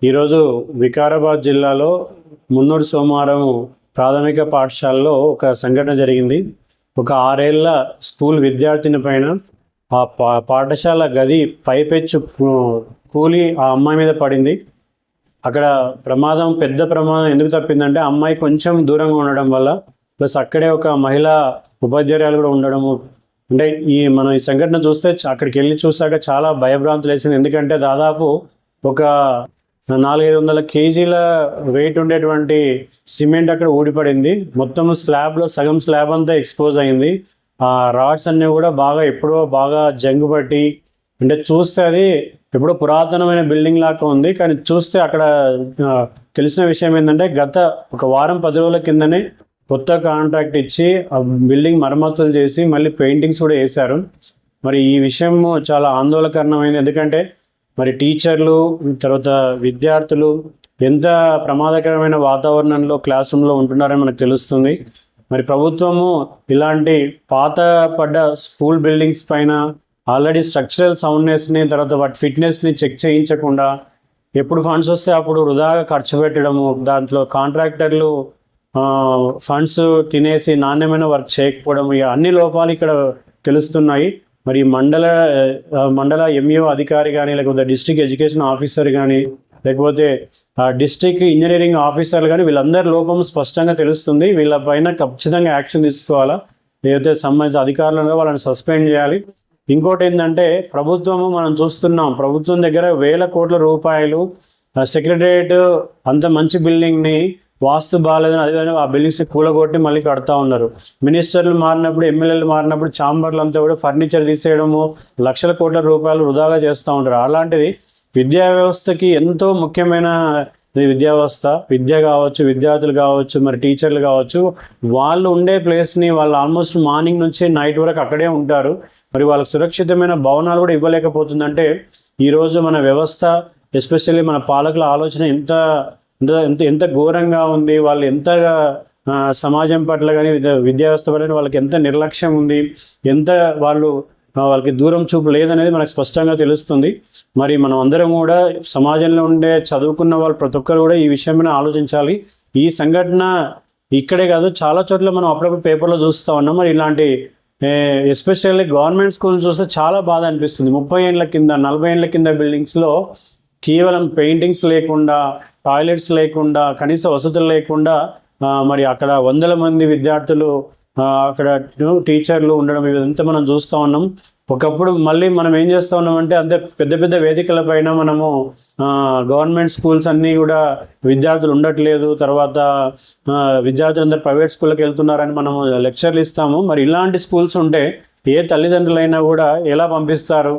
ఈరోజు వికారాబాద్ జిల్లాలో మున్నూరు సోమవారం ప్రాథమిక పాఠశాలలో ఒక సంఘటన జరిగింది. ఒక 6 ఏళ్ల స్కూల్ విద్యార్థిని పైన ఆ పాఠశాల గది పైపెచ్చు కూలి ఆ అమ్మాయి మీద పడింది. అక్కడ పెద్ద ప్రమాదం ఎందుకు తప్పిందంటే అమ్మాయి కొంచెం దూరంగా ఉండడం వల్ల, ప్లస్ అక్కడే ఒక మహిళా ఉపాధ్యాయురాలు కూడా ఉండడము. అంటే మనం ఈ సంఘటన చూస్తే అక్కడికి వెళ్ళి చూసాక చాలా భయభ్రాంతులు వేసింది. ఎందుకంటే దాదాపు ఒక 400-500 కేజీల వెయిట్ ఉండేటువంటి సిమెంట్ అక్కడ ఊడిపడింది. మొత్తం స్లాబ్లో సగం స్లాబ్ అంతా ఎక్స్పోజ్ అయింది. ఆ రాడ్స్ అన్నీ కూడా ఎప్పుడో బాగా జంగు పట్టి, అంటే చూస్తే అది ఎప్పుడో పురాతనమైన బిల్డింగ్ లాగా ఉంది. కానీ చూస్తే అక్కడ తెలిసిన విషయం ఏంటంటే గత ఒక వారం 10 రోజుల కిందనే కొత్త కాంట్రాక్ట్ ఇచ్చి ఆ బిల్డింగ్ మరమ్మతులు చేసి మళ్ళీ పెయింటింగ్స్ కూడా వేశారు. మరి ఈ విషయం చాలా ఆందోళనకరమైనది. ఎందుకంటే మరి టీచర్లు, తర్వాత విద్యార్థులు ఎంత ప్రమాదకరమైన వాతావరణంలో క్లాస్ రూమ్లో ఉంటున్నారని మనకు తెలుస్తుంది. మరి ప్రభుత్వము ఇలాంటి పాత పడ్డ స్కూల్ బిల్డింగ్స్ పైన ఆల్రెడీ స్ట్రక్చరల్ సౌండ్నెస్ని, తర్వాత వాటి ఫిట్నెస్ని చెక్ చేయించకుండా ఎప్పుడు ఫండ్స్ వస్తే అప్పుడు వృధాగా ఖర్చు పెట్టడము, దాంట్లో కాంట్రాక్టర్లు ఫండ్స్ తినేసి నాణ్యమైన వర్క్ చేయకపోవడం, అన్ని లోపాలు ఇక్కడ తెలుస్తున్నాయి. మరి మండల ఎంఈఓ అధికారి కానీ, లేకపోతే డిస్ట్రిక్ట్ ఎడ్యుకేషన్ ఆఫీసర్ కానీ, లేకపోతే డిస్ట్రిక్ట్ ఇంజనీరింగ్ ఆఫీసర్లు కానీ, వీళ్ళందరి లోపం స్పష్టంగా తెలుస్తుంది. వీళ్ళపైన ఖచ్చితంగా యాక్షన్ తీసుకోవాలా. ఏదైతే సంబంధించిన అధికారులను వాళ్ళని సస్పెండ్ చేయాలి. ఇంకోటి ఏంటంటే ప్రభుత్వము మనం చూస్తున్నాం, ప్రభుత్వం దగ్గర వేల కోట్ల రూపాయలు సెక్రటరియట్ అంత మంచి బిల్డింగ్ని వాస్తు బాగాలేదని అదే ఆ బిల్డింగ్స్ని కూలగొట్టి మళ్ళీ కడతా ఉన్నారు. మినిస్టర్లు మారినప్పుడు, ఎమ్మెల్యేలు మారినప్పుడు ఛాంబర్లు అంతా కూడా ఫర్నిచర్ తీసేయడము, లక్షల కోట్ల రూపాయలు వృధాగా చేస్తూ ఉంటారు. అలాంటిది విద్యా వ్యవస్థకి ఎంతో ముఖ్యమైన విద్యా వ్యవస్థ, విద్య కావచ్చు, విద్యార్థులు కావచ్చు, మరి టీచర్లు కావచ్చు, వాళ్ళు ఉండే ప్లేస్ని వాళ్ళు ఆల్మోస్ట్ మార్నింగ్ నుంచి నైట్ వరకు అక్కడే ఉంటారు. మరి వాళ్ళకి సురక్షితమైన భవనాలు కూడా ఇవ్వలేకపోతుందంటే ఈరోజు మన వ్యవస్థ, ఎస్పెషల్లీ మన పాలకుల ఆలోచన ఎంత ఘోరంగా ఉంది. వాళ్ళు ఎంతగా సమాజం పట్ల కానీ విద్యా వ్యవస్థ పట్ల వాళ్ళకి ఎంత నిర్లక్ష్యం ఉంది, ఎంత వాళ్ళకి దూరం చూపు లేదనేది మనకు స్పష్టంగా తెలుస్తుంది. మరి మనం అందరం కూడా సమాజంలో ఉండే చదువుకున్న వాళ్ళు ప్రతి ఒక్కరు కూడా ఈ విషయం మీద ఆలోచించాలి. ఈ సంఘటన ఇక్కడే కాదు, చాలా చోట్ల మనం అప్పుడప్పుడు పేపర్లో చూస్తూ ఉన్నాం. మరి ఇలాంటి ఎస్పెషల్లీ గవర్నమెంట్ స్కూల్ చూస్తే చాలా బాధ అనిపిస్తుంది. 30 ఏళ్ళ కింద, 40 ఏళ్ళ కింద బిల్డింగ్స్లో కేవలం పెయింటింగ్స్ లేకుండా, టాయిలెట్స్ లేకుండా, కనీస వసతులు లేకుండా, మరి అక్కడ వందల మంది విద్యార్థులు, అక్కడ టీచర్లు ఉండడం, ఇదంతా మనం చూస్తూ ఉన్నాం. ఒకప్పుడు మళ్ళీ మనం ఏం చేస్తూ ఉన్నామంటే అంతే పెద్ద పెద్ద వేదికల పైన మనము గవర్నమెంట్ స్కూల్స్ అన్నీ కూడా విద్యార్థులు ఉండట్లేదు, తర్వాత విద్యార్థులందరూ ప్రైవేట్ స్కూళ్ళకి వెళ్తున్నారని మనము లెక్చర్లు ఇస్తాము. మరి ఇలాంటి స్కూల్స్ ఉంటే ఏ తల్లిదండ్రులైనా కూడా ఎలా పంపిస్తారు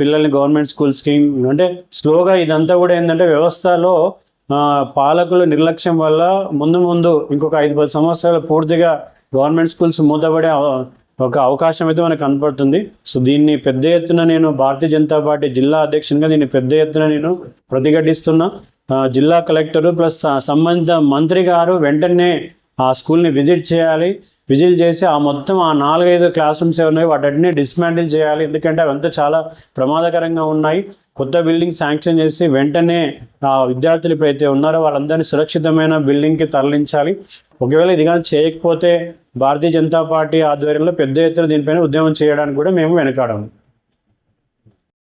పిల్లల్ని గవర్నమెంట్ స్కూల్స్కి? అంటే స్లోగా ఇదంతా కూడా ఏంటంటే వ్యవస్థలో పాలకుల నిర్లక్ష్యం వల్ల ముందు ఇంకొక 5-10 సంవత్సరాలు పూర్తిగా గవర్నమెంట్ స్కూల్స్ మూతపడే ఒక అవకాశం అయితే మనకు కనపడుతుంది. సో దీన్ని పెద్ద ఎత్తున నేను భారతీయ జనతా పార్టీ జిల్లా అధ్యక్షునిగా దీన్ని పెద్ద ఎత్తున నేను ప్రతిఘటిస్తున్నా. జిల్లా కలెక్టరు ప్లస్ సంబంధిత మంత్రి గారు వెంటనే ఆ స్కూల్ని విజిట్ చేయాలి. విజిట్ చేసి ఆ మొత్తం 4-5 క్లాస్ రూమ్స్ ఉన్నాయి వాటిని డిస్మాంటిల్ చేయాలి. ఎందుకంటే అవంతా చాలా ప్రమాదకరంగా ఉన్నాయి. కొత్త బిల్డింగ్ శాంక్షన్ చేసి వెంటనే ఆ విద్యార్థులు ఎప్పుడైతే ఉన్నారో వాళ్ళందరినీ సురక్షితమైన బిల్డింగ్కి తరలించాలి. ఒకవేళ ఇది కానీ చేయకపోతే భారతీయ జనతా పార్టీ ఆధ్వర్యంలో పెద్ద ఎత్తున దీనిపైన ఉద్యమం చేయడానికి కూడా మేము వెనకాడము.